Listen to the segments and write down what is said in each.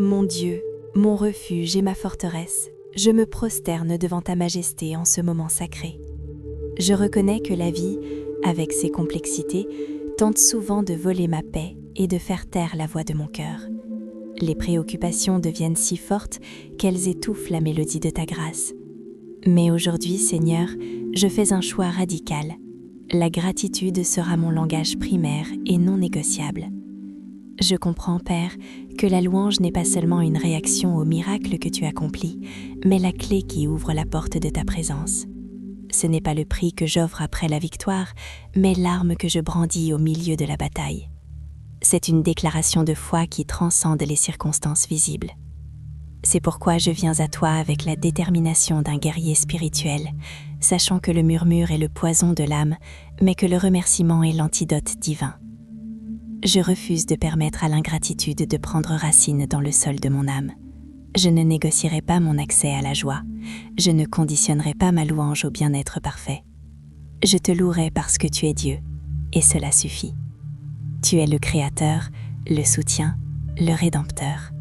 Mon Dieu, mon refuge et ma forteresse, je me prosterne devant ta majesté en ce moment sacré. Je reconnais que la vie, avec ses complexités, tente souvent de voler ma paix et de faire taire la voix de mon cœur. Les préoccupations deviennent si fortes qu'elles étouffent la mélodie de ta grâce. Mais aujourd'hui, Seigneur, je fais un choix radical. La gratitude sera mon langage primaire et non négociable. Je comprends, Père, que la louange n'est pas seulement une réaction au miracle que tu accomplis, mais la clé qui ouvre la porte de ta présence. Ce n'est pas le prix que j'offre après la victoire, mais l'arme que je brandis au milieu de la bataille. C'est une déclaration de foi qui transcende les circonstances visibles. C'est pourquoi je viens à toi avec la détermination d'un guerrier spirituel, sachant que le murmure est le poison de l'âme, mais que le remerciement est l'antidote divin. Je refuse de permettre à l'ingratitude de prendre racine dans le sol de mon âme. Je ne négocierai pas mon accès à la joie. Je ne conditionnerai pas ma louange au bien-être parfait. Je te louerai parce que tu es Dieu, et cela suffit. Tu es le Créateur, le soutien, le Rédempteur.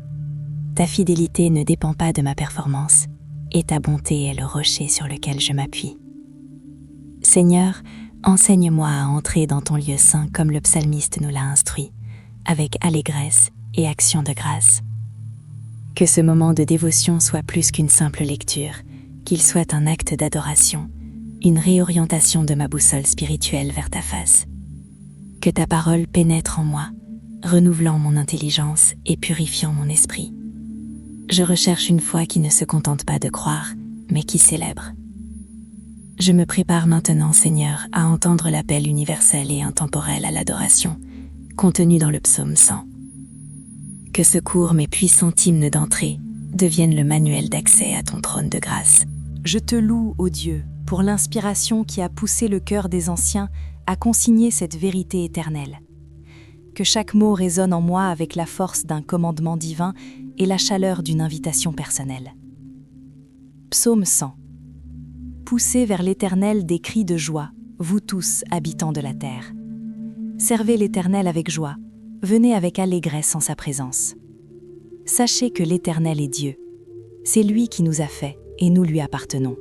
Ta fidélité ne dépend pas de ma performance, et ta bonté est le rocher sur lequel je m'appuie. Seigneur, enseigne-moi à entrer dans ton lieu saint comme le psalmiste nous l'a instruit, avec allégresse et action de grâce. Que ce moment de dévotion soit plus qu'une simple lecture, qu'il soit un acte d'adoration, une réorientation de ma boussole spirituelle vers ta face. Que ta parole pénètre en moi, renouvelant mon intelligence et purifiant mon esprit. Je recherche une foi qui ne se contente pas de croire, mais qui célèbre. Je me prépare maintenant, Seigneur, à entendre l'appel universel et intemporel à l'adoration, contenu dans le psaume 100. Que ce court mais puissant hymne d'entrée devienne le manuel d'accès à ton trône de grâce. Je te loue, ô Dieu, pour l'inspiration qui a poussé le cœur des anciens à consigner cette vérité éternelle. Que chaque mot résonne en moi avec la force d'un commandement divin et la chaleur d'une invitation personnelle. Psaume 100. Poussez vers l'Éternel des cris de joie, vous tous, habitants de la terre. Servez l'Éternel avec joie, venez avec allégresse en sa présence. Sachez que l'Éternel est Dieu. C'est lui qui nous a fait et nous lui appartenons.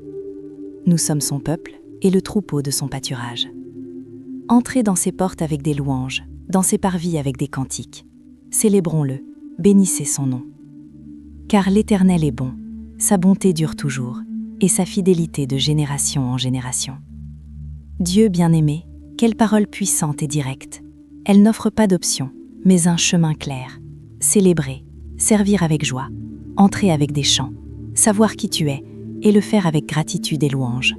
Nous sommes son peuple et le troupeau de son pâturage. Entrez dans ses portes avec des louanges, dans ses parvis avec des cantiques. Célébrons-le, bénissez son nom. Car l'Éternel est bon, sa bonté dure toujours, et sa fidélité de génération en génération. Dieu bien-aimé, quelle parole puissante et directe. Elle n'offre pas d'option, mais un chemin clair. Célébrer, servir avec joie, entrer avec des chants, savoir qui tu es, et le faire avec gratitude et louange.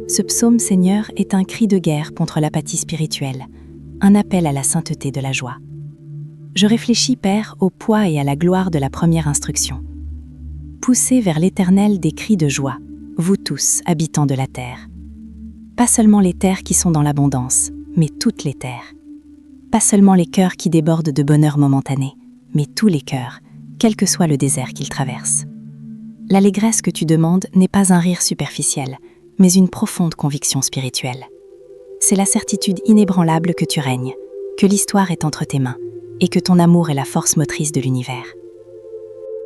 Ce psaume, Seigneur, est un cri de guerre contre l'apathie spirituelle, un appel à la sainteté de la joie. Je réfléchis, Père, au poids et à la gloire de la première instruction. Poussez vers l'Éternel des cris de joie, vous tous, habitants de la terre. Pas seulement les terres qui sont dans l'abondance, mais toutes les terres. Pas seulement les cœurs qui débordent de bonheur momentané, mais tous les cœurs, quel que soit le désert qu'ils traversent. L'allégresse que tu demandes n'est pas un rire superficiel, mais une profonde conviction spirituelle. C'est la certitude inébranlable que tu règnes, que l'histoire est entre tes mains, et que ton amour est la force motrice de l'univers.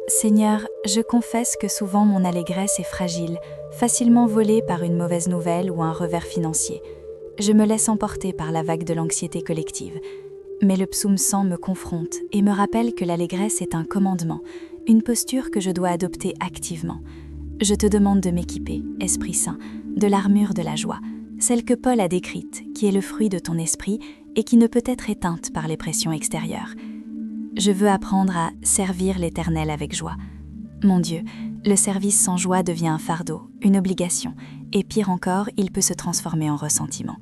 Seigneur, je confesse que souvent mon allégresse est fragile, facilement volée par une mauvaise nouvelle ou un revers financier. Je me laisse emporter par la vague de l'anxiété collective. Mais le psaume 100 me confronte et me rappelle que l'allégresse est un commandement, une posture que je dois adopter activement. Je te demande de m'équiper, Esprit Saint, de l'armure de la joie, celle que Paul a décrite, qui est le fruit de ton esprit et qui ne peut être éteinte par les pressions extérieures. Je veux apprendre à servir l'Éternel avec joie. Mon Dieu, le service sans joie devient un fardeau, une obligation, et pire encore, il peut se transformer en ressentiment.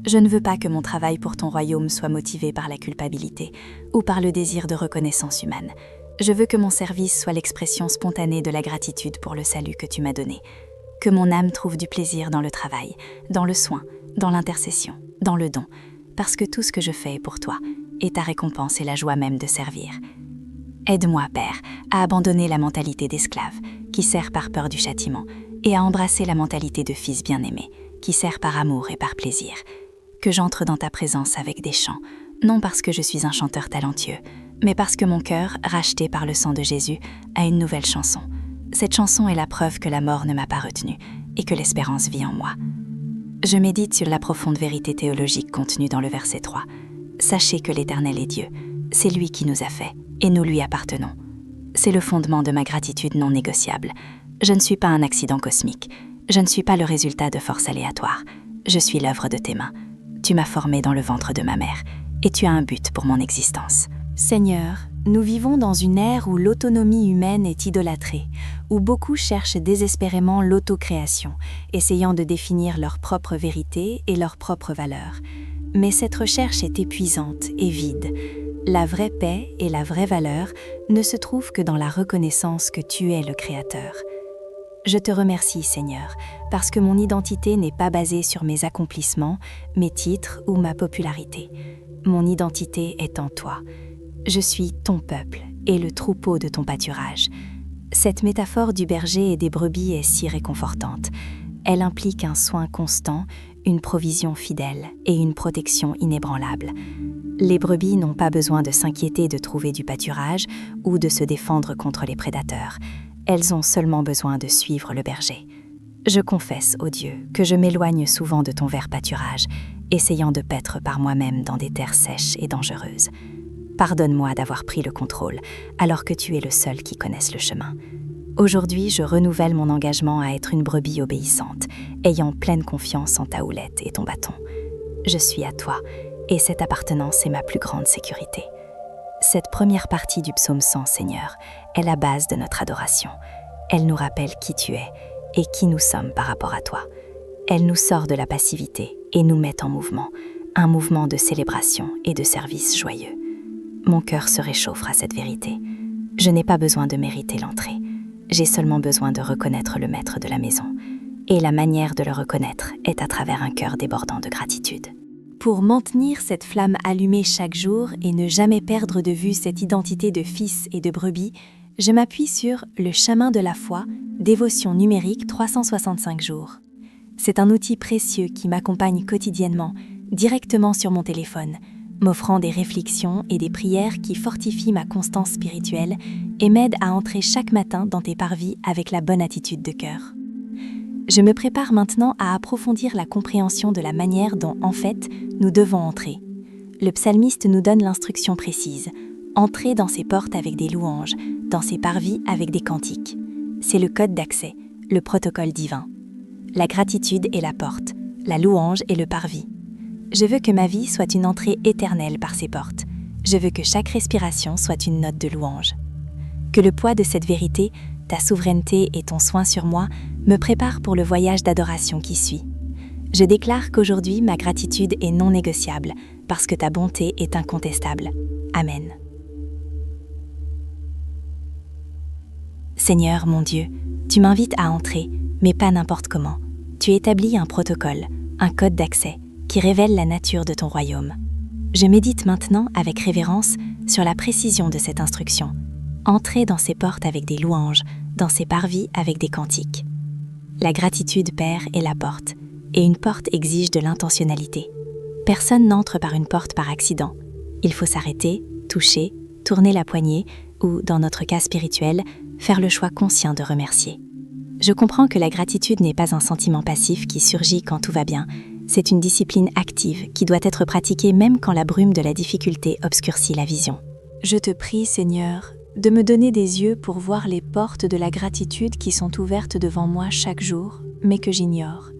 Je ne veux pas que mon travail pour ton royaume soit motivé par la culpabilité ou par le désir de reconnaissance humaine. Je veux que mon service soit l'expression spontanée de la gratitude pour le salut que tu m'as donné. Que mon âme trouve du plaisir dans le travail, dans le soin, dans l'intercession, dans le don, parce que tout ce que je fais est pour toi, et ta récompense est la joie même de servir. Aide-moi, Père, à abandonner la mentalité d'esclave, qui sert par peur du châtiment, et à embrasser la mentalité de fils bien-aimé, qui sert par amour et par plaisir. Que j'entre dans ta présence avec des chants, non parce que je suis un chanteur talentueux, mais parce que mon cœur, racheté par le sang de Jésus, a une nouvelle chanson. Cette chanson est la preuve que la mort ne m'a pas retenue et que l'espérance vit en moi. Je médite sur la profonde vérité théologique contenue dans le verset 3. Sachez que l'Éternel est Dieu, c'est lui qui nous a fait, et nous lui appartenons. C'est le fondement de ma gratitude non négociable. Je ne suis pas un accident cosmique, je ne suis pas le résultat de forces aléatoires, je suis l'œuvre de tes mains. Tu m'as formé dans le ventre de ma mère, et tu as un but pour mon existence. Seigneur, nous vivons dans une ère où l'autonomie humaine est idolâtrée, où beaucoup cherchent désespérément l'autocréation, essayant de définir leur propre vérité et leurs propres valeurs. Mais cette recherche est épuisante et vide. La vraie paix et la vraie valeur ne se trouvent que dans la reconnaissance que tu es le Créateur. Je te remercie, Seigneur, parce que mon identité n'est pas basée sur mes accomplissements, mes titres ou ma popularité. Mon identité est en toi. Je suis ton peuple et le troupeau de ton pâturage. Cette métaphore du berger et des brebis est si réconfortante. Elle implique un soin constant, une provision fidèle et une protection inébranlable. Les brebis n'ont pas besoin de s'inquiéter de trouver du pâturage ou de se défendre contre les prédateurs. Elles ont seulement besoin de suivre le berger. Je confesse, ô Dieu, que je m'éloigne souvent de ton vert pâturage, essayant de paître par moi-même dans des terres sèches et dangereuses. Pardonne-moi d'avoir pris le contrôle, alors que tu es le seul qui connaisse le chemin. Aujourd'hui, je renouvelle mon engagement à être une brebis obéissante, ayant pleine confiance en ta houlette et ton bâton. Je suis à toi, et cette appartenance est ma plus grande sécurité. Cette première partie du psaume 100, Seigneur, est la base de notre adoration. Elle nous rappelle qui tu es et qui nous sommes par rapport à toi. Elle nous sort de la passivité et nous met en mouvement, un mouvement de célébration et de service joyeux. Mon cœur se réchauffe à cette vérité. Je n'ai pas besoin de mériter l'entrée. J'ai seulement besoin de reconnaître le maître de la maison. Et la manière de le reconnaître est à travers un cœur débordant de gratitude. Pour maintenir cette flamme allumée chaque jour et ne jamais perdre de vue cette identité de fils et de brebis, je m'appuie sur Le chemin de la foi, dévotion numérique 365 jours. C'est un outil précieux qui m'accompagne quotidiennement, directement sur mon téléphone, m'offrant des réflexions et des prières qui fortifient ma constance spirituelle et m'aident à entrer chaque matin dans tes parvis avec la bonne attitude de cœur. Je me prépare maintenant à approfondir la compréhension de la manière dont, en fait, nous devons entrer. Le psalmiste nous donne l'instruction précise, entrer dans ses portes avec des louanges, dans ses parvis avec des cantiques. C'est le code d'accès, le protocole divin. La gratitude est la porte, la louange est le parvis. Je veux que ma vie soit une entrée éternelle par ces portes. Je veux que chaque respiration soit une note de louange. Que le poids de cette vérité, ta souveraineté et ton soin sur moi me préparent pour le voyage d'adoration qui suit. Je déclare qu'aujourd'hui ma gratitude est non négociable parce que ta bonté est incontestable. Amen. Seigneur, mon Dieu, tu m'invites à entrer, mais pas n'importe comment. Tu établis un protocole, un code d'accès, qui révèle la nature de ton royaume. Je médite maintenant avec révérence sur la précision de cette instruction. Entrer dans ses portes avec des louanges, dans ses parvis avec des cantiques. La gratitude, Père, est la porte, et une porte exige de l'intentionnalité. Personne n'entre par une porte par accident. Il faut s'arrêter, toucher, tourner la poignée, ou, dans notre cas spirituel, faire le choix conscient de remercier. Je comprends que la gratitude n'est pas un sentiment passif qui surgit quand tout va bien. C'est une discipline active qui doit être pratiquée même quand la brume de la difficulté obscurcit la vision. Je te prie, Seigneur, de me donner des yeux pour voir les portes de la gratitude qui sont ouvertes devant moi chaque jour, mais que j'ignore.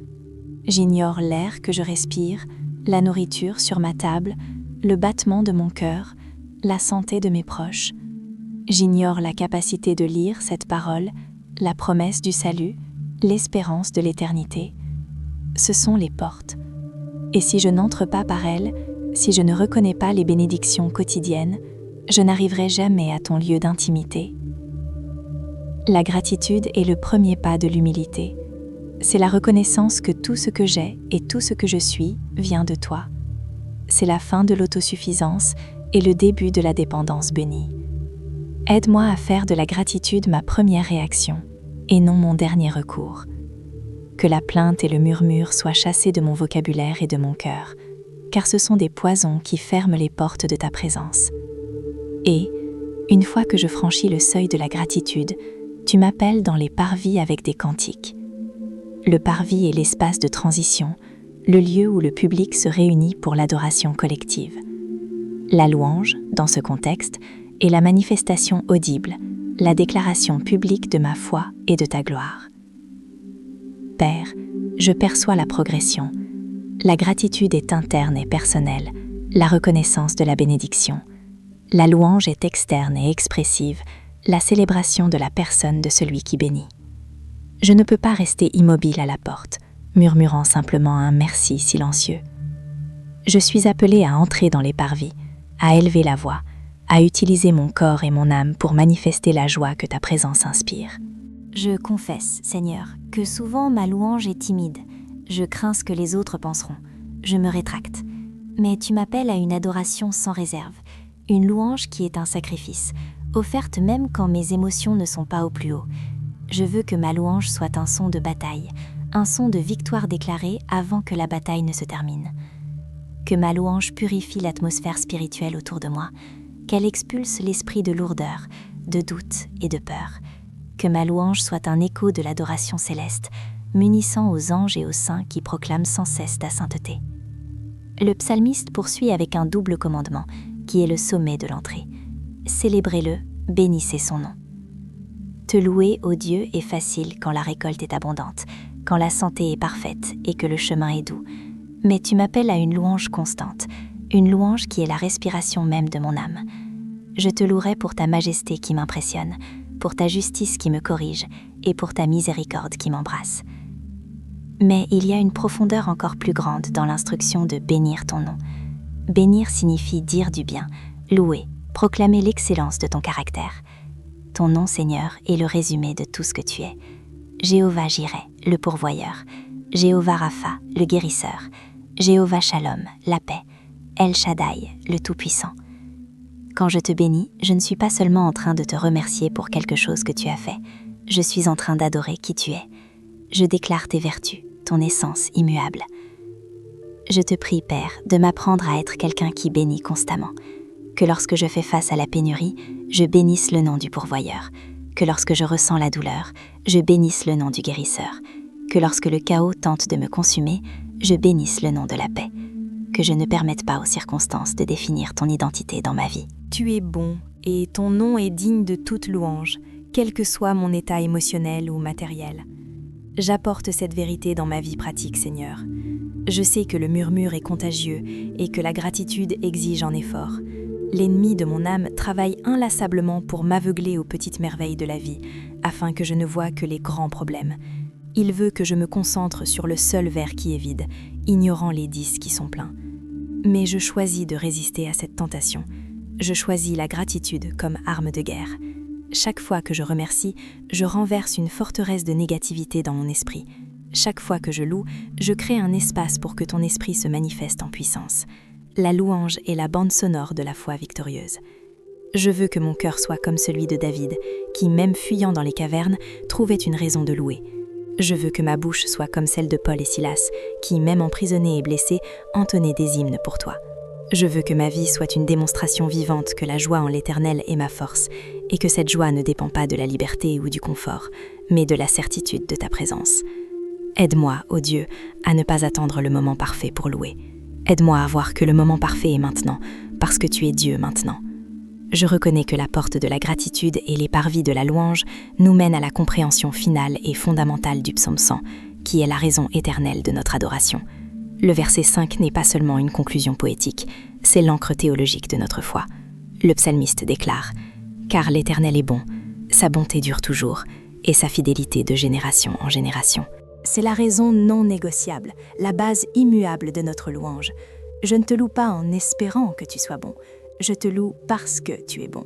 J'ignore l'air que je respire, la nourriture sur ma table, le battement de mon cœur, la santé de mes proches. J'ignore la capacité de lire cette parole, la promesse du salut, l'espérance de l'éternité. Ce sont les portes. Et si je n'entre pas par elles, si je ne reconnais pas les bénédictions quotidiennes, je n'arriverai jamais à ton lieu d'intimité. La gratitude est le premier pas de l'humilité. C'est la reconnaissance que tout ce que j'ai et tout ce que je suis vient de toi. C'est la fin de l'autosuffisance et le début de la dépendance bénie. Aide-moi à faire de la gratitude ma première réaction et non mon dernier recours. Que la plainte et le murmure soient chassés de mon vocabulaire et de mon cœur, car ce sont des poisons qui ferment les portes de ta présence. Et, une fois que je franchis le seuil de la gratitude, tu m'appelles dans les parvis avec des cantiques. Le parvis est l'espace de transition, le lieu où le public se réunit pour l'adoration collective. La louange, dans ce contexte, est la manifestation audible, la déclaration publique de ma foi et de ta gloire. Père, je perçois la progression. La gratitude est interne et personnelle, la reconnaissance de la bénédiction. La louange est externe et expressive, la célébration de la personne de celui qui bénit. Je ne peux pas rester immobile à la porte, murmurant simplement un merci silencieux. Je suis appelée à entrer dans les parvis, à élever la voix, à utiliser mon corps et mon âme pour manifester la joie que ta présence inspire. Je confesse, Seigneur, que souvent ma louange est timide. Je crains ce que les autres penseront. Je me rétracte. Mais tu m'appelles à une adoration sans réserve, une louange qui est un sacrifice, offerte même quand mes émotions ne sont pas au plus haut. Je veux que ma louange soit un son de bataille, un son de victoire déclarée avant que la bataille ne se termine. Que ma louange purifie l'atmosphère spirituelle autour de moi, qu'elle expulse l'esprit de lourdeur, de doute et de peur. Que ma louange soit un écho de l'adoration céleste, munissant aux anges et aux saints qui proclament sans cesse ta sainteté. Le psalmiste poursuit avec un double commandement, qui est le sommet de l'entrée. Célébrez-le, bénissez son nom. Te louer, ô Dieu, est facile quand la récolte est abondante, quand la santé est parfaite et que le chemin est doux. Mais tu m'appelles à une louange constante, une louange qui est la respiration même de mon âme. Je te louerai pour ta majesté qui m'impressionne, pour ta justice qui me corrige et pour ta miséricorde qui m'embrasse. Mais il y a une profondeur encore plus grande dans l'instruction de bénir ton nom. Bénir signifie dire du bien, louer, proclamer l'excellence de ton caractère. Ton nom, Seigneur, est le résumé de tout ce que tu es. Jéhovah Jireh, le pourvoyeur. Jéhovah Rapha, le guérisseur. Jéhovah Shalom, la paix. El Shaddai, le Tout-Puissant. Quand je te bénis, je ne suis pas seulement en train de te remercier pour quelque chose que tu as fait. Je suis en train d'adorer qui tu es. Je déclare tes vertus, ton essence immuable. Je te prie, Père, de m'apprendre à être quelqu'un qui bénit constamment. Que lorsque je fais face à la pénurie, je bénisse le nom du pourvoyeur. Que lorsque je ressens la douleur, je bénisse le nom du guérisseur. Que lorsque le chaos tente de me consumer, je bénisse le nom de la paix. Que je ne permette pas aux circonstances de définir ton identité dans ma vie. Tu es bon et ton nom est digne de toute louange, quel que soit mon état émotionnel ou matériel. J'apporte cette vérité dans ma vie pratique, Seigneur. Je sais que le murmure est contagieux et que la gratitude exige un effort. L'ennemi de mon âme travaille inlassablement pour m'aveugler aux petites merveilles de la vie, afin que je ne voie que les grands problèmes. Il veut que je me concentre sur le seul verre qui est vide, ignorant les 10 qui sont pleins. Mais je choisis de résister à cette tentation. Je choisis la gratitude comme arme de guerre. Chaque fois que je remercie, je renverse une forteresse de négativité dans mon esprit. Chaque fois que je loue, je crée un espace pour que ton esprit se manifeste en puissance. La louange est la bande sonore de la foi victorieuse. Je veux que mon cœur soit comme celui de David, qui, même fuyant dans les cavernes, trouvait une raison de louer. Je veux que ma bouche soit comme celle de Paul et Silas, qui, même emprisonnés et blessés, entonnaient des hymnes pour toi. Je veux que ma vie soit une démonstration vivante que la joie en l'Éternel est ma force, et que cette joie ne dépend pas de la liberté ou du confort, mais de la certitude de ta présence. Aide-moi, ô Dieu, à ne pas attendre le moment parfait pour louer. Aide-moi à voir que le moment parfait est maintenant, parce que tu es Dieu maintenant. Je reconnais que la porte de la gratitude et les parvis de la louange nous mènent à la compréhension finale et fondamentale du psaume 100, qui est la raison éternelle de notre adoration. Le verset 5 n'est pas seulement une conclusion poétique, c'est l'encre théologique de notre foi. Le psalmiste déclare « Car l'Éternel est bon, sa bonté dure toujours, et sa fidélité de génération en génération. » C'est la raison non négociable, la base immuable de notre louange. Je ne te loue pas en espérant que tu sois bon, je te loue parce que tu es bon.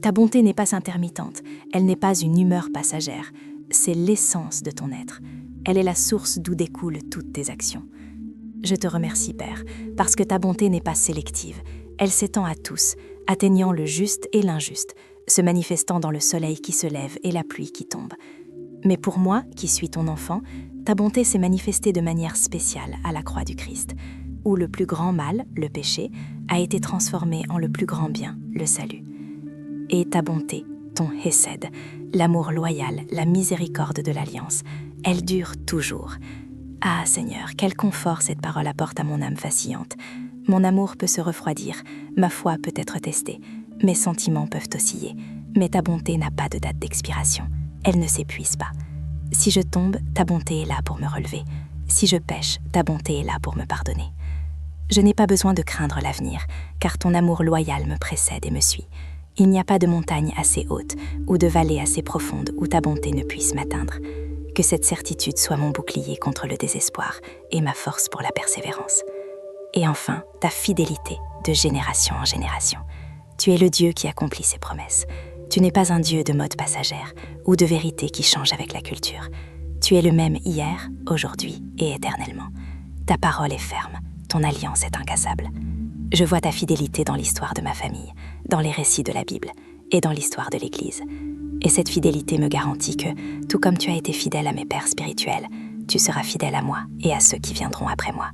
Ta bonté n'est pas intermittente, elle n'est pas une humeur passagère, c'est l'essence de ton être. Elle est la source d'où découlent toutes tes actions. Je te remercie, Père, parce que ta bonté n'est pas sélective. Elle s'étend à tous, atteignant le juste et l'injuste, se manifestant dans le soleil qui se lève et la pluie qui tombe. Mais pour moi, qui suis ton enfant, ta bonté s'est manifestée de manière spéciale à la croix du Christ, où le plus grand mal, le péché, a été transformé en le plus grand bien, le salut. et ta bonté, ton hesed, l'amour loyal, la miséricorde de l'alliance, elle dure toujours. Ah Seigneur, quel confort cette parole apporte à mon âme vacillante. Mon amour peut se refroidir, ma foi peut être testée, mes sentiments peuvent osciller, mais ta bonté n'a pas de date d'expiration, elle ne s'épuise pas. Si je tombe, ta bonté est là pour me relever. Si je pêche, ta bonté est là pour me pardonner. Je n'ai pas besoin de craindre l'avenir, car ton amour loyal me précède et me suit. Il n'y a pas de montagne assez haute ou de vallée assez profonde où ta bonté ne puisse m'atteindre. Que cette certitude soit mon bouclier contre le désespoir et ma force pour la persévérance. Et enfin, ta fidélité de génération en génération. Tu es le Dieu qui accomplit ses promesses. Tu n'es pas un Dieu de mode passagère ou de vérité qui change avec la culture. Tu es le même hier, aujourd'hui et éternellement. Ta parole est ferme, ton alliance est incassable. Je vois ta fidélité dans l'histoire de ma famille, dans les récits de la Bible et dans l'histoire de l'Église. Et cette fidélité me garantit que, tout comme tu as été fidèle à mes pères spirituels, tu seras fidèle à moi et à ceux qui viendront après moi.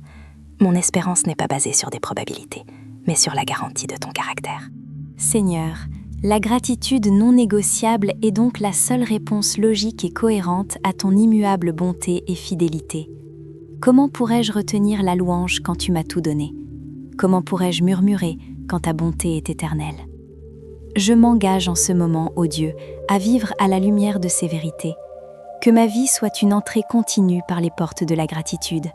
Mon espérance n'est pas basée sur des probabilités, mais sur la garantie de ton caractère. Seigneur, la gratitude non négociable est donc la seule réponse logique et cohérente à ton immuable bonté et fidélité. Comment pourrais-je retenir la louange quand tu m'as tout donné? Comment pourrais-je murmurer quand ta bonté est éternelle? Je m'engage en ce moment, ô Dieu, à vivre à la lumière de ces vérités. Que ma vie soit une entrée continue par les portes de la gratitude.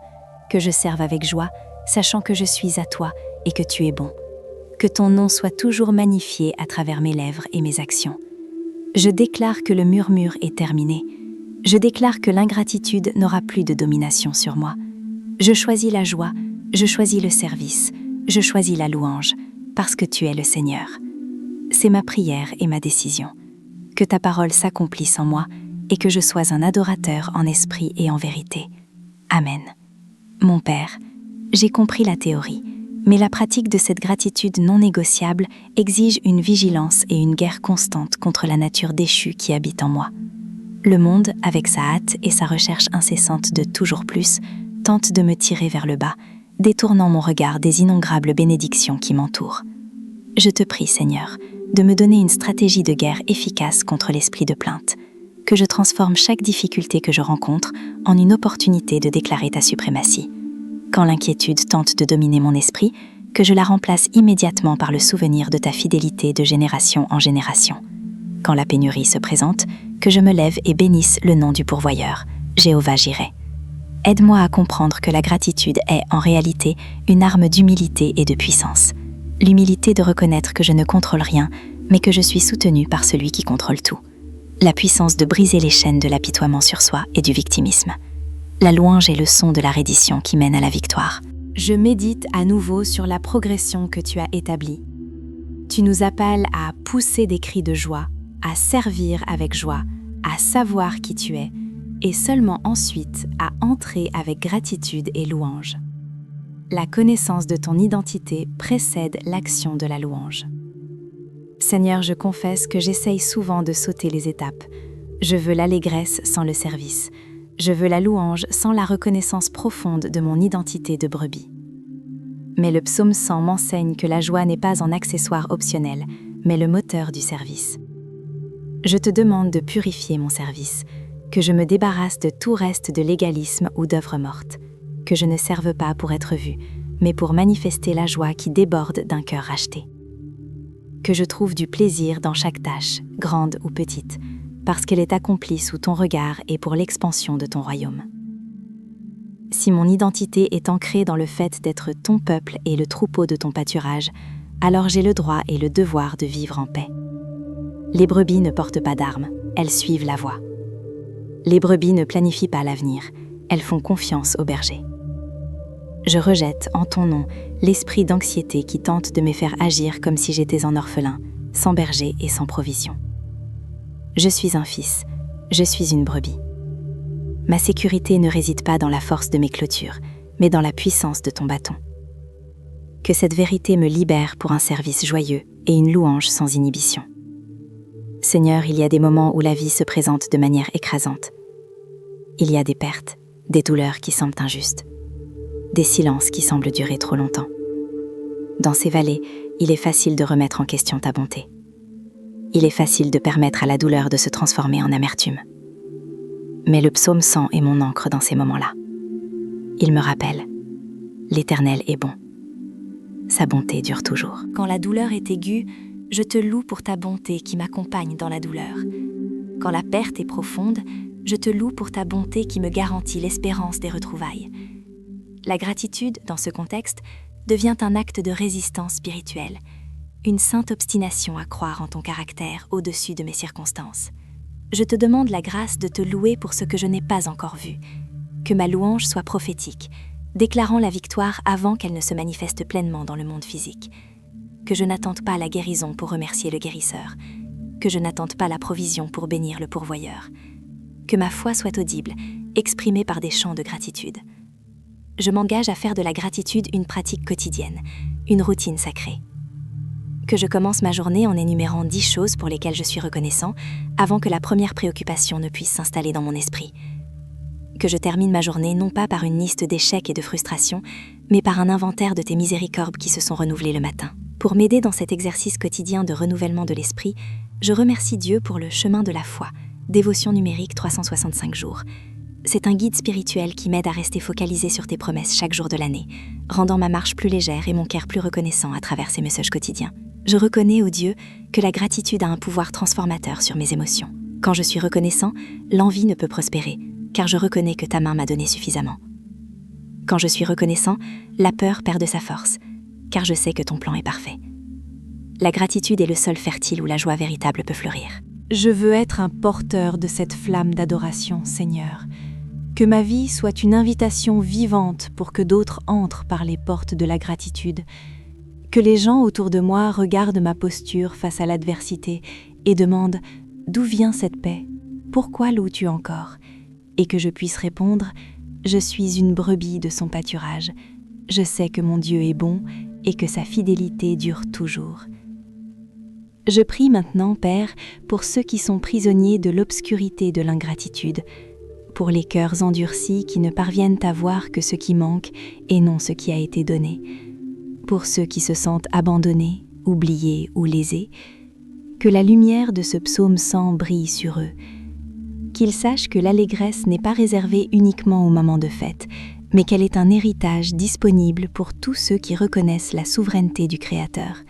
Que je serve avec joie, sachant que je suis à toi et que tu es bon. Que ton nom soit toujours magnifié à travers mes lèvres et mes actions. Je déclare que le murmure est terminé. Je déclare que l'ingratitude n'aura plus de domination sur moi. Je choisis la joie, je choisis le service, je choisis la louange, parce que tu es le Seigneur. C'est ma prière et ma décision. Que ta parole s'accomplisse en moi et que je sois un adorateur en esprit et en vérité. Amen. Mon Père, j'ai compris la théorie, mais la pratique de cette gratitude non négociable exige une vigilance et une guerre constante contre la nature déchue qui habite en moi. Le monde, avec sa hâte et sa recherche incessante de toujours plus, tente de me tirer vers le bas, détournant mon regard des innombrables bénédictions qui m'entourent. Je te prie, Seigneur, de me donner une stratégie de guerre efficace contre l'esprit de plainte, que je transforme chaque difficulté que je rencontre en une opportunité de déclarer ta suprématie. Quand l'inquiétude tente de dominer mon esprit, que je la remplace immédiatement par le souvenir de ta fidélité de génération en génération. Quand la pénurie se présente, que je me lève et bénisse le nom du pourvoyeur, Jéhovah Jireh. Aide-moi à comprendre que la gratitude est, en réalité, une arme d'humilité et de puissance. L'humilité de reconnaître que je ne contrôle rien, mais que je suis soutenu par celui qui contrôle tout. La puissance de briser les chaînes de l'apitoiement sur soi et du victimisme. La louange est le son de la reddition qui mène à la victoire. Je médite à nouveau sur la progression que tu as établie. Tu nous appelles à pousser des cris de joie, à servir avec joie, à savoir qui tu es, et seulement ensuite à entrer avec gratitude et louange. La connaissance de ton identité précède l'action de la louange. Seigneur, je confesse que j'essaye souvent de sauter les étapes. Je veux l'allégresse sans le service. Je veux la louange sans la reconnaissance profonde de mon identité de brebis. Mais le psaume 100 m'enseigne que la joie n'est pas un accessoire optionnel, mais le moteur du service. Je te demande de purifier mon service, que je me débarrasse de tout reste de légalisme ou d'œuvre morte, que je ne serve pas pour être vu, mais pour manifester la joie qui déborde d'un cœur racheté. Que je trouve du plaisir dans chaque tâche, grande ou petite, parce qu'elle est accomplie sous ton regard et pour l'expansion de ton royaume. Si mon identité est ancrée dans le fait d'être ton peuple et le troupeau de ton pâturage, alors j'ai le droit et le devoir de vivre en paix. Les brebis ne portent pas d'armes, elles suivent la voie. Les brebis ne planifient pas l'avenir, elles font confiance au berger. Je rejette, en ton nom, l'esprit d'anxiété qui tente de me faire agir comme si j'étais un orphelin, sans berger et sans provision. Je suis un fils, je suis une brebis. Ma sécurité ne réside pas dans la force de mes clôtures, mais dans la puissance de ton bâton. Que cette vérité me libère pour un service joyeux et une louange sans inhibition. Seigneur, il y a des moments où la vie se présente de manière écrasante. Il y a des pertes, des douleurs qui semblent injustes, des silences qui semblent durer trop longtemps. Dans ces vallées, il est facile de remettre en question ta bonté. il est facile de permettre à la douleur de se transformer en amertume. Mais le psaume 100 est mon ancre dans ces moments-là. Il me rappelle, l'Éternel est bon. Sa bonté dure toujours. Quand la douleur est aiguë, je te loue pour ta bonté qui m'accompagne dans la douleur. Quand la perte est profonde, je te loue pour ta bonté qui me garantit l'espérance des retrouvailles. La gratitude, dans ce contexte, devient un acte de résistance spirituelle, une sainte obstination à croire en ton caractère au-dessus de mes circonstances. Je te demande la grâce de te louer pour ce que je n'ai pas encore vu, que ma louange soit prophétique, déclarant la victoire avant qu'elle ne se manifeste pleinement dans le monde physique, que je n'attende pas la guérison pour remercier le guérisseur, que je n'attende pas la provision pour bénir le pourvoyeur, que ma foi soit audible, exprimée par des chants de gratitude. Je m'engage à faire de la gratitude une pratique quotidienne, une routine sacrée. Que je commence ma journée en énumérant 10 choses pour lesquelles je suis reconnaissant, avant que la première préoccupation ne puisse s'installer dans mon esprit. Que je termine ma journée non pas par une liste d'échecs et de frustrations, mais par un inventaire de tes miséricordes qui se sont renouvelées le matin. Pour m'aider dans cet exercice quotidien de renouvellement de l'esprit, je remercie Dieu pour le chemin de la foi, dévotion numérique 365 jours. C'est un guide spirituel qui m'aide à rester focalisé sur tes promesses chaque jour de l'année, rendant ma marche plus légère et mon cœur plus reconnaissant à travers ces messages quotidiens. Je reconnais, ô Dieu, que la gratitude a un pouvoir transformateur sur mes émotions. Quand je suis reconnaissant, l'envie ne peut prospérer, car je reconnais que ta main m'a donné suffisamment. Quand je suis reconnaissant, la peur perd de sa force, car je sais que ton plan est parfait. La gratitude est le sol fertile où la joie véritable peut fleurir. Je veux être un porteur de cette flamme d'adoration, Seigneur. Que ma vie soit une invitation vivante pour que d'autres entrent par les portes de la gratitude. Que les gens autour de moi regardent ma posture face à l'adversité et demandent « D'où vient cette paix? Pourquoi loues-tu encore ?» Et que je puisse répondre « Je suis une brebis de son pâturage. Je sais que mon Dieu est bon et que sa fidélité dure toujours. » Je prie maintenant, Père, pour ceux qui sont prisonniers de l'obscurité de l'ingratitude, pour les cœurs endurcis qui ne parviennent à voir que ce qui manque et non ce qui a été donné, pour ceux qui se sentent abandonnés, oubliés ou lésés, que la lumière de ce psaume 100 brille sur eux, qu'ils sachent que l'allégresse n'est pas réservée uniquement au moment de fête, mais qu'elle est un héritage disponible pour tous ceux qui reconnaissent la souveraineté du Créateur.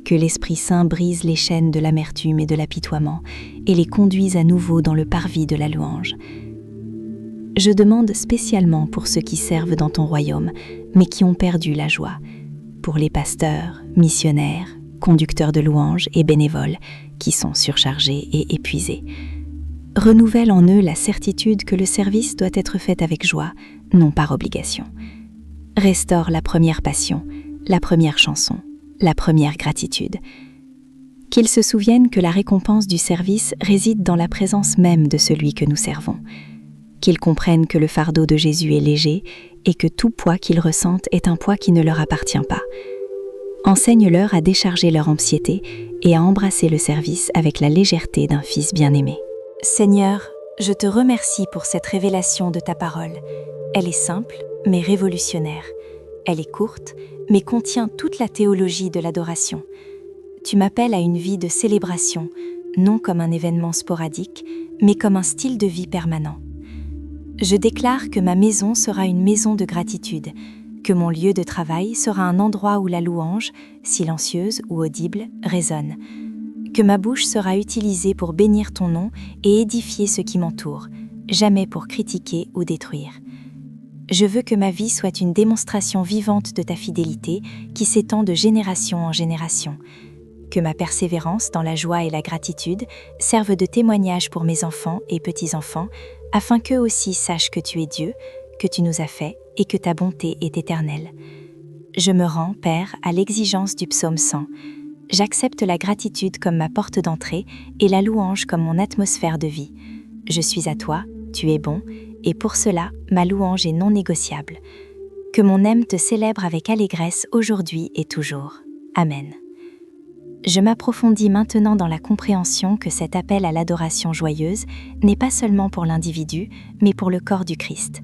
Que l'Esprit Saint brise les chaînes de l'amertume et de l'apitoiement et les conduise à nouveau dans le parvis de la louange. Je demande spécialement pour ceux qui servent dans ton royaume, mais qui ont perdu la joie, pour les pasteurs, missionnaires, conducteurs de louanges et bénévoles qui sont surchargés et épuisés. Renouvelle en eux la certitude que le service doit être fait avec joie, non par obligation. Restaure la première passion, la première chanson, la première gratitude. Qu'ils se souviennent que la récompense du service réside dans la présence même de celui que nous servons. Qu'ils comprennent que le fardeau de Jésus est léger et que tout poids qu'ils ressentent est un poids qui ne leur appartient pas. Enseigne-leur à décharger leur anxiété et à embrasser le service avec la légèreté d'un fils bien-aimé. Seigneur, je te remercie pour cette révélation de ta parole. Elle est simple, mais révolutionnaire. Elle est courte, mais contient toute la théologie de l'adoration. Tu m'appelles à une vie de célébration, non comme un événement sporadique, mais comme un style de vie permanent. Je déclare que ma maison sera une maison de gratitude, que mon lieu de travail sera un endroit où la louange, silencieuse ou audible, résonne, que ma bouche sera utilisée pour bénir ton nom et édifier ceux qui m'entourent, jamais pour critiquer ou détruire. Je veux que ma vie soit une démonstration vivante de ta fidélité qui s'étend de génération en génération. Que ma persévérance dans la joie et la gratitude serve de témoignage pour mes enfants et petits-enfants, afin qu'eux aussi sachent que tu es Dieu, que tu nous as fait et que ta bonté est éternelle. Je me rends, Père, à l'exigence du psaume 100. J'accepte la gratitude comme ma porte d'entrée et la louange comme mon atmosphère de vie. Je suis à toi, tu es bon, et pour cela, ma louange est non négociable. Que mon âme te célèbre avec allégresse aujourd'hui et toujours. Amen. Je m'approfondis maintenant dans la compréhension que cet appel à l'adoration joyeuse n'est pas seulement pour l'individu, mais pour le corps du Christ.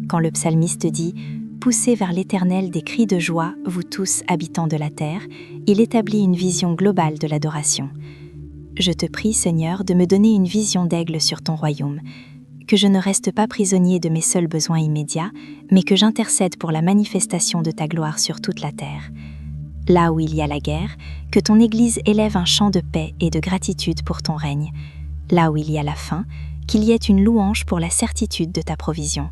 Quand le psalmiste dit « Poussez vers l'Éternel des cris de joie, vous tous habitants de la terre », il établit une vision globale de l'adoration. Je te prie, Seigneur, de me donner une vision d'aigle sur ton royaume, que je ne reste pas prisonnier de mes seuls besoins immédiats, mais que j'intercède pour la manifestation de ta gloire sur toute la terre. Là où il y a la guerre, que ton Église élève un chant de paix et de gratitude pour ton règne. Là où il y a la faim, qu'il y ait une louange pour la certitude de ta provision.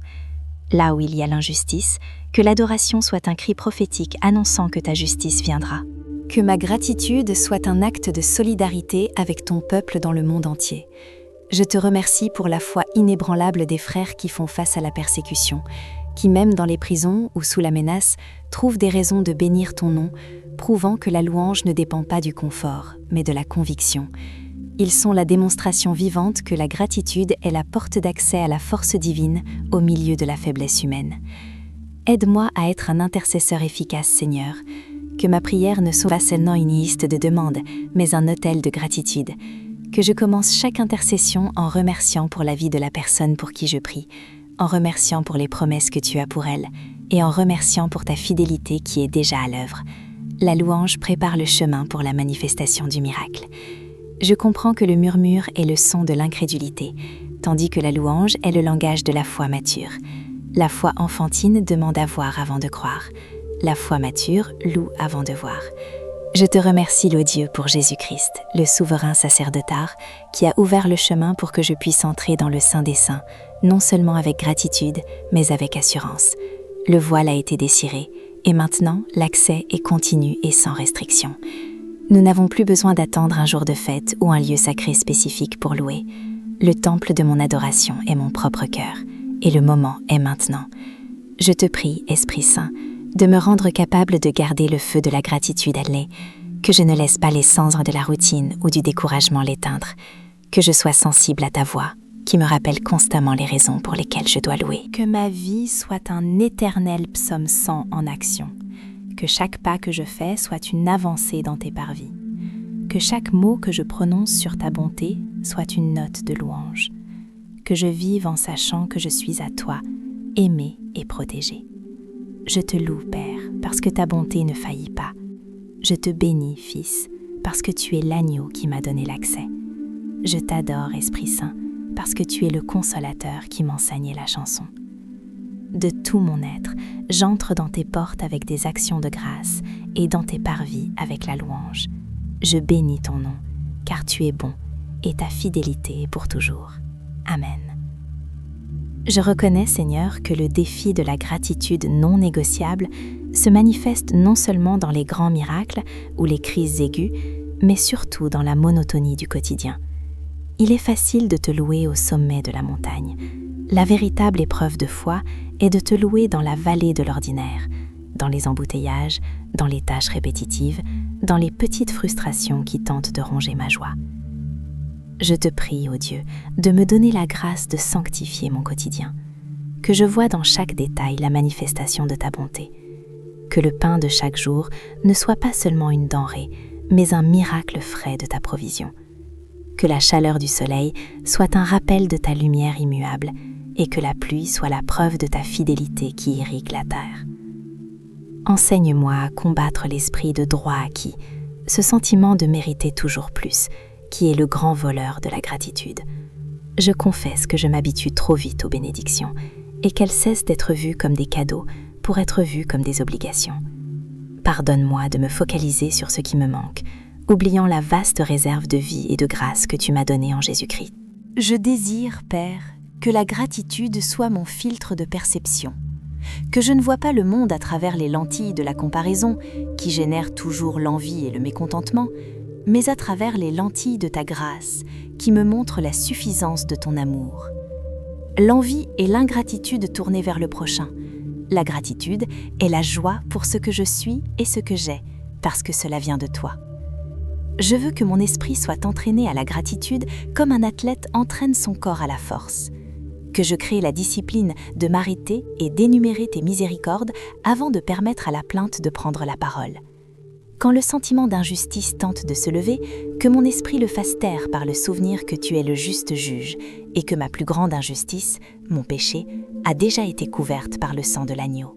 Là où il y a l'injustice, que l'adoration soit un cri prophétique annonçant que ta justice viendra. Que ma gratitude soit un acte de solidarité avec ton peuple dans le monde entier. Je te remercie pour la foi inébranlable des frères qui font face à la persécution, qui même dans les prisons ou sous la menace, trouvent des raisons de bénir ton nom, prouvant que la louange ne dépend pas du confort, mais de la conviction. Ils sont la démonstration vivante que la gratitude est la porte d'accès à la force divine au milieu de la faiblesse humaine. Aide-moi à être un intercesseur efficace, Seigneur, que ma prière ne soit pas seulement une liste de demandes, mais un autel de gratitude. Que je commence chaque intercession en remerciant pour la vie de la personne pour qui je prie, en remerciant pour les promesses que tu as pour elle, et en remerciant pour ta fidélité qui est déjà à l'œuvre. La louange prépare le chemin pour la manifestation du miracle. Je comprends que le murmure est le son de l'incrédulité, tandis que la louange est le langage de la foi mature. La foi enfantine demande à voir avant de croire. La foi mature loue avant de voir. Je te remercie, ô Dieu, pour Jésus-Christ, le souverain sacerdotat, qui a ouvert le chemin pour que je puisse entrer dans le Saint des Saints, non seulement avec gratitude, mais avec assurance. Le voile a été déchiré, et maintenant, l'accès est continu et sans restriction. Nous n'avons plus besoin d'attendre un jour de fête ou un lieu sacré spécifique pour louer. Le temple de mon adoration est mon propre cœur, et le moment est maintenant. Je te prie, Esprit Saint, de me rendre capable de garder le feu de la gratitude à l'est, que je ne laisse pas les cendres de la routine ou du découragement l'éteindre, que je sois sensible à ta voix, qui me rappelle constamment les raisons pour lesquelles je dois louer. Que ma vie soit un éternel psaume 100 en action, que chaque pas que je fais soit une avancée dans tes parvis, que chaque mot que je prononce sur ta bonté soit une note de louange, que je vive en sachant que je suis à toi, aimé et protégé. Je te loue, Père, parce que ta bonté ne faillit pas. Je te bénis, Fils, parce que tu es l'agneau qui m'a donné l'accès. Je t'adore, Esprit Saint, parce que tu es le consolateur qui m'enseigne la chanson. De tout mon être, j'entre dans tes portes avec des actions de grâce et dans tes parvis avec la louange. Je bénis ton nom, car tu es bon et ta fidélité est pour toujours. Amen. Je reconnais, Seigneur, que le défi de la gratitude non négociable se manifeste non seulement dans les grands miracles ou les crises aiguës, mais surtout dans la monotonie du quotidien. Il est facile de te louer au sommet de la montagne. La véritable épreuve de foi est de te louer dans la vallée de l'ordinaire, dans les embouteillages, dans les tâches répétitives, dans les petites frustrations qui tentent de ronger ma joie. Je te prie, ô Dieu, de me donner la grâce de sanctifier mon quotidien, que je voie dans chaque détail la manifestation de ta bonté, que le pain de chaque jour ne soit pas seulement une denrée, mais un miracle frais de ta provision, que la chaleur du soleil soit un rappel de ta lumière immuable et que la pluie soit la preuve de ta fidélité qui irrigue la terre. Enseigne-moi à combattre l'esprit de droit acquis, ce sentiment de mériter toujours plus, qui est le grand voleur de la gratitude. Je confesse que je m'habitue trop vite aux bénédictions et qu'elles cessent d'être vues comme des cadeaux pour être vues comme des obligations. Pardonne-moi de me focaliser sur ce qui me manque, oubliant la vaste réserve de vie et de grâce que tu m'as donnée en Jésus-Christ. Je désire, Père, que la gratitude soit mon filtre de perception, que je ne vois pas le monde à travers les lentilles de la comparaison, qui génèrent toujours l'envie et le mécontentement, mais à travers les lentilles de ta grâce, qui me montrent la suffisance de ton amour. L'envie est l'ingratitude tournée vers le prochain. La gratitude est la joie pour ce que je suis et ce que j'ai, parce que cela vient de toi. Je veux que mon esprit soit entraîné à la gratitude comme un athlète entraîne son corps à la force. Que je crée la discipline de m'arrêter et d'énumérer tes miséricordes avant de permettre à la plainte de prendre la parole. Quand le sentiment d'injustice tente de se lever, que mon esprit le fasse taire par le souvenir que tu es le juste juge et que ma plus grande injustice, mon péché, a déjà été couverte par le sang de l'agneau.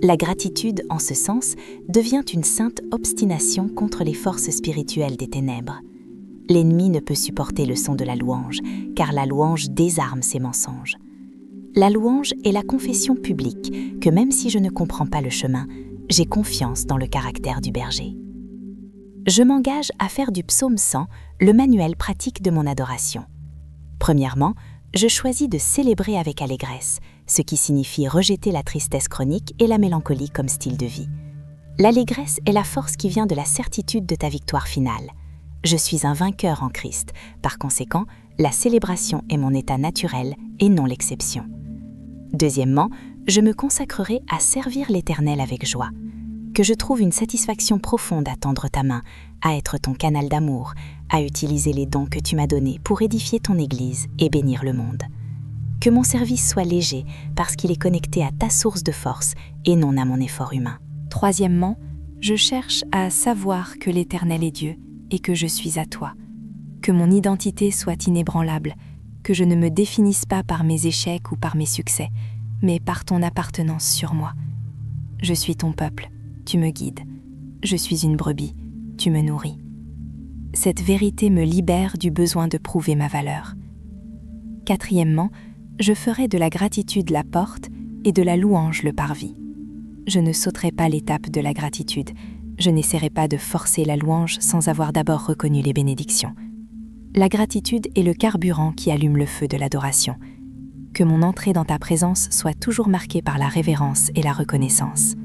La gratitude, en ce sens, devient une sainte obstination contre les forces spirituelles des ténèbres. L'ennemi ne peut supporter le son de la louange, car la louange désarme ses mensonges. La louange est la confession publique que même si je ne comprends pas le chemin, j'ai confiance dans le caractère du berger. Je m'engage à faire du psaume 100 le manuel pratique de mon adoration. Premièrement, je choisis de célébrer avec allégresse, ce qui signifie rejeter la tristesse chronique et la mélancolie comme style de vie. L'allégresse est la force qui vient de la certitude de ta victoire finale. Je suis un vainqueur en Christ, par conséquent, la célébration est mon état naturel et non l'exception. Deuxièmement, je me consacrerai à servir l'Éternel avec joie. Que je trouve une satisfaction profonde à tendre ta main, à être ton canal d'amour, à utiliser les dons que tu m'as donnés pour édifier ton Église et bénir le monde. Que mon service soit léger parce qu'il est connecté à ta source de force et non à mon effort humain. Troisièmement, je cherche à savoir que l'Éternel est Dieu et que je suis à toi. Que mon identité soit inébranlable, que je ne me définisse pas par mes échecs ou par mes succès, mais par ton appartenance sur moi. Je suis ton peuple. Tu me guides. Je suis une brebis, tu me nourris. Cette vérité me libère du besoin de prouver ma valeur. Quatrièmement, je ferai de la gratitude la porte et de la louange le parvis. Je ne sauterai pas l'étape de la gratitude, je n'essaierai pas de forcer la louange sans avoir d'abord reconnu les bénédictions. La gratitude est le carburant qui allume le feu de l'adoration. Que mon entrée dans ta présence soit toujours marquée par la révérence et la reconnaissance.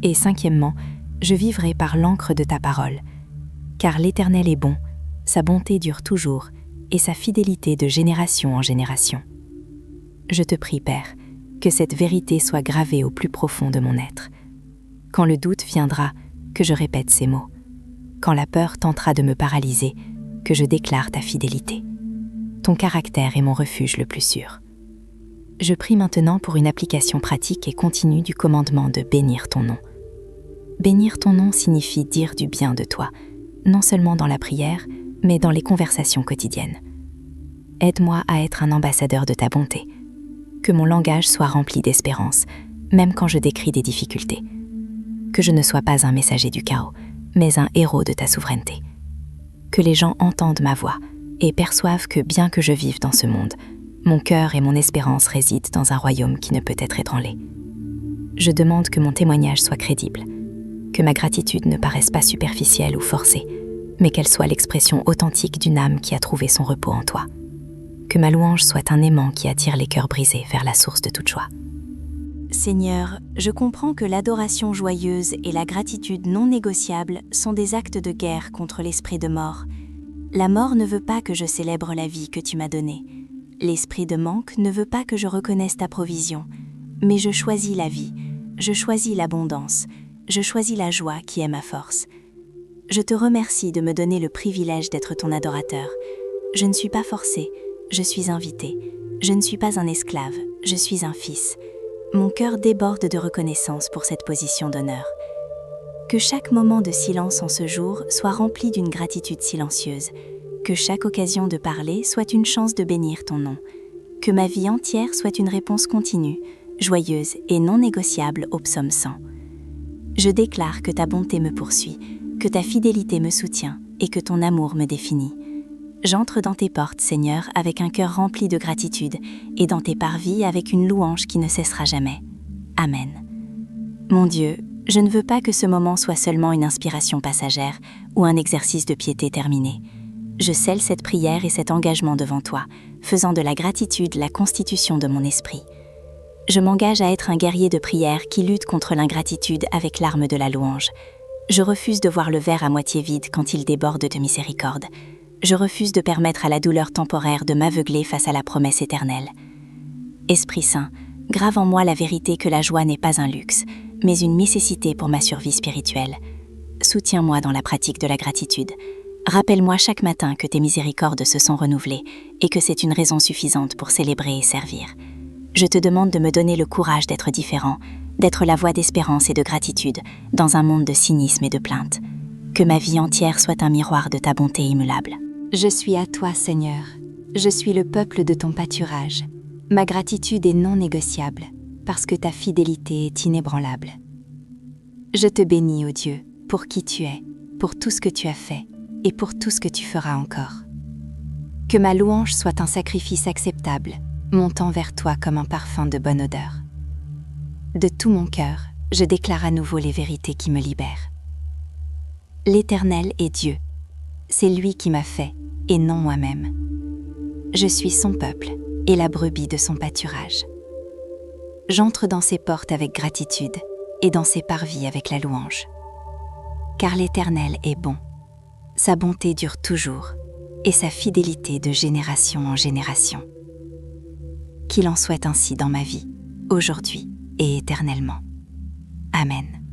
Et cinquièmement, je vivrai par l'encre de ta parole, car l'Éternel est bon, sa bonté dure toujours, et sa fidélité de génération en génération. Je te prie, Père, que cette vérité soit gravée au plus profond de mon être. Quand le doute viendra, que je répète ces mots. Quand la peur tentera de me paralyser, que je déclare ta fidélité. Ton caractère est mon refuge le plus sûr. Je prie maintenant pour une application pratique et continue du commandement de bénir ton nom. Bénir ton nom signifie dire du bien de toi, non seulement dans la prière, mais dans les conversations quotidiennes. Aide-moi à être un ambassadeur de ta bonté. Que mon langage soit rempli d'espérance, même quand je décris des difficultés. Que je ne sois pas un messager du chaos, mais un héros de ta souveraineté. Que les gens entendent ma voix et perçoivent que bien que je vive dans ce monde, mon cœur et mon espérance résident dans un royaume qui ne peut être ébranlé. Je demande que mon témoignage soit crédible, que ma gratitude ne paraisse pas superficielle ou forcée, mais qu'elle soit l'expression authentique d'une âme qui a trouvé son repos en toi. Que ma louange soit un aimant qui attire les cœurs brisés vers la source de toute joie. Seigneur, je comprends que l'adoration joyeuse et la gratitude non négociable sont des actes de guerre contre l'esprit de mort. La mort ne veut pas que je célèbre la vie que tu m'as donnée. L'esprit de manque ne veut pas que je reconnaisse ta provision. Mais je choisis la vie, je choisis l'abondance, je choisis la joie qui est ma force. Je te remercie de me donner le privilège d'être ton adorateur. Je ne suis pas forcée, je suis invitée. Je ne suis pas un esclave, je suis un fils. Mon cœur déborde de reconnaissance pour cette position d'honneur. Que chaque moment de silence en ce jour soit rempli d'une gratitude silencieuse. Que chaque occasion de parler soit une chance de bénir ton nom. Que ma vie entière soit une réponse continue, joyeuse et non négociable au psaume 100. Je déclare que ta bonté me poursuit, que ta fidélité me soutient et que ton amour me définit. J'entre dans tes portes, Seigneur, avec un cœur rempli de gratitude et dans tes parvis avec une louange qui ne cessera jamais. Amen. Mon Dieu, je ne veux pas que ce moment soit seulement une inspiration passagère ou un exercice de piété terminé. Je scelle cette prière et cet engagement devant toi, faisant de la gratitude la constitution de mon esprit. Je m'engage à être un guerrier de prière qui lutte contre l'ingratitude avec l'arme de la louange. Je refuse de voir le verre à moitié vide quand il déborde de miséricorde. Je refuse de permettre à la douleur temporaire de m'aveugler face à la promesse éternelle. Esprit Saint, grave en moi la vérité que la joie n'est pas un luxe, mais une nécessité pour ma survie spirituelle. Soutiens-moi dans la pratique de la gratitude. Rappelle-moi chaque matin que tes miséricordes se sont renouvelées et que c'est une raison suffisante pour célébrer et servir. Je te demande de me donner le courage d'être différent, d'être la voix d'espérance et de gratitude dans un monde de cynisme et de plainte. Que ma vie entière soit un miroir de ta bonté immuable. Je suis à toi, Seigneur. Je suis le peuple de ton pâturage. Ma gratitude est non négociable, parce que ta fidélité est inébranlable. Je te bénis, ô Dieu, pour qui tu es, pour tout ce que tu as fait, et pour tout ce que tu feras encore. Que ma louange soit un sacrifice acceptable, montant vers toi comme un parfum de bonne odeur. De tout mon cœur, je déclare à nouveau les vérités qui me libèrent. L'Éternel est Dieu. C'est lui qui m'a fait, et non moi-même. Je suis son peuple, et la brebis de son pâturage. J'entre dans ses portes avec gratitude, et dans ses parvis avec la louange. Car l'Éternel est bon. Sa bonté dure toujours, et sa fidélité de génération en génération. Qu'il en soit ainsi dans ma vie, aujourd'hui et éternellement. Amen.